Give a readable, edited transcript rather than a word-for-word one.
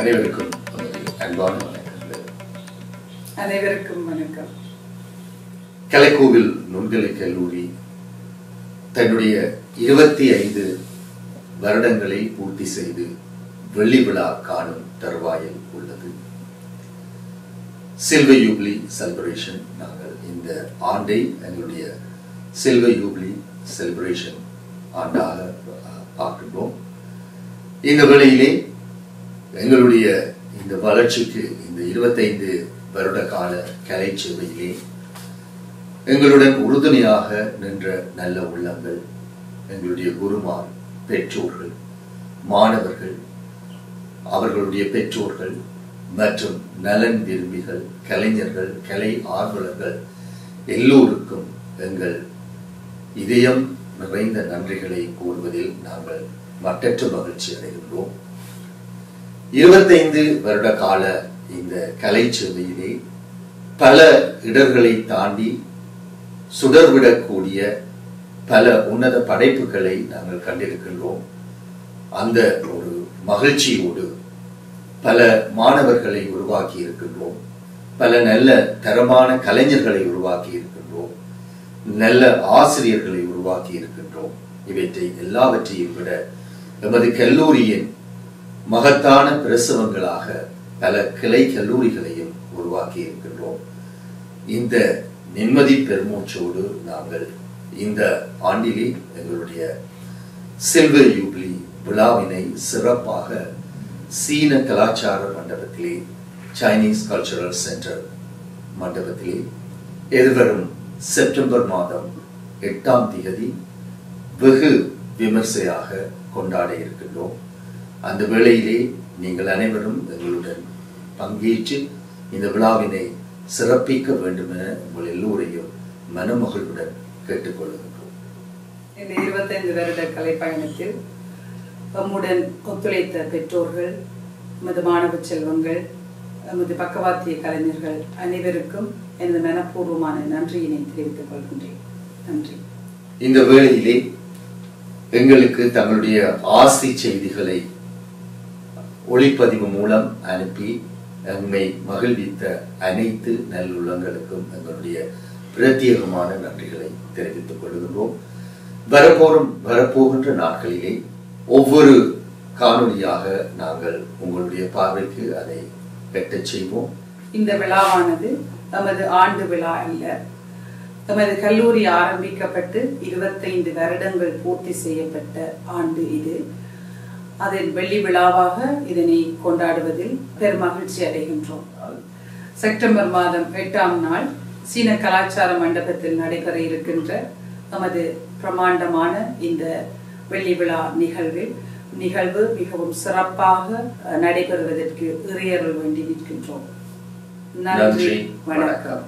அனைவருக்கும் அன்பான வணக்கங்கள். அனைவருக்கும் வணக்கம். கலைக்கோவில் நுண்கலை கல்லூரி தன்னுடைய 25 வருடங்களை பூர்த்தி செய்து வெள்ளி விழா காணும் தருவாயில் உள்ளது. Silver jubilee celebration. நாங்கள் இந்த ஆண்டை எங்களுடைய சில்வர் யூப்ளி செலிப்ரேஷன் ஆண்டாக பார்க்கின்றோம். இந்த வேளையிலே எங்களுடைய இந்த வளர்ச்சிக்கு இந்த 25 வருட கால கலை சேவையிலே எங்களுடன் உறுதுணையாக நின்ற நல்ல உள்ளங்கள், எங்களுடைய குருமார், பெற்றோர்கள், மாணவர்கள், அவர்களுடைய பெற்றோர்கள் மற்றும் நலன் விரும்பிகள், கலைஞர்கள், கலை ஆர்வலர்கள் எல்லோருக்கும் எங்கள் இதயம் நிறைந்த நன்றிகளை கூறுவதில் நாங்கள் மட்டற்ற மகிழ்ச்சி அடைகின்றோம். 25 வருட கால இந்த கலை சேவையிலே பல இடர்களை தாண்டி சுடர்விடக்கூடிய பல உன்னத படைப்புகளை நாங்கள் கண்டிருக்கின்றோம். அந்த ஒரு மகிழ்ச்சியோடு பல மாணவர்களை உருவாக்கி இருக்கின்றோம். பல நல்ல தரமான கலைஞர்களை உருவாக்கி இருக்கின்றோம். நல்ல ஆசிரியர்களை உருவாக்கி இருக்கின்றோம். இவற்றை எல்லாவற்றையும் விட எமது கல்லூரியின் மகத்தான பிரசவங்களாக பல கிளை கல்லூரிகளையும் உருவாக்கி இருக்கின்றோம். இந்த நிம்மதி பெருமூச்சோடு நாங்கள் இந்த ஆண்டிலே எங்களுடைய சில்வர் யூப்ளி விழாவினை சிறப்பாக சீன கலாச்சார மண்டபத்திலே, சைனீஸ் கல்ச்சரல் சென்டர் மண்டபத்திலே எதிர்வரும் செப்டம்பர் மாதம் 8ஆம் தேதி வெகு விமர்சையாக கொண்டாட இருக்கின்றோம். அந்த வேளையிலே நீங்கள் அனைவரும் எங்களுடன் பங்கேற்று இந்த விழாவினை சிறப்பிக்க வேண்டும் என உங்கள் எல்லோரையும் மனமகிழ்வுடன் கேட்டுக்கொள்கின்றோம். இந்த 25 வருட கலை பயணத்தில் நம்முடன் ஒத்துழைத்த பெற்றோர்கள், எமது மாணவ செல்வங்கள், எமது பக்கவாத்திய கலைஞர்கள் அனைவருக்கும் எனது மனப்பூர்வமான நன்றியினை தெரிவித்துக் கொள்கின்றேன். நன்றி. இந்த வேளையிலே எங்களுக்கு தங்களுடைய ஆசி செய்திகளை ஒளிப்பதிவு மூலம் அனுப்பி நம்மை மகிழ்வித்த அனைத்து நல்லுள்ளங்களுக்கும் எங்களுடைய பிரத்யேகமான நன்றிகளை தெரிவித்துக் கொள்கின்றோம். வரப்போகின்ற நாட்களிலே ஒவ்வொரு காணொலியாக நாங்கள் உங்களுடைய பார்வைக்கு அதை வெட்டச் செய்வோம். இந்த விழாவானது நமது ஆண்டு விழா அல்ல. நமது கல்லூரி ஆரம்பிக்கப்பட்டு 25 வருடங்கள் பூர்த்தி செய்யப்பட்ட ஆண்டு இது. அதன் வெள்ளி விழாவாக இதனை கொண்டாடுவதில் பெருமகிழ்ச்சி அடைகின்றோம். செப்டம்பர் மாதம் 8ஆம் நாள் சீன கலாச்சார மண்டபத்தில் நடைபெற இருக்கின்ற நமது பிரமாண்டமான இந்த வெள்ளி விழா நிகழ்வு மிகவும் சிறப்பாக நடைபெறுவதற்கு இறையருள் வேண்டி நிற்கின்றோம். நன்றி, வணக்கம்.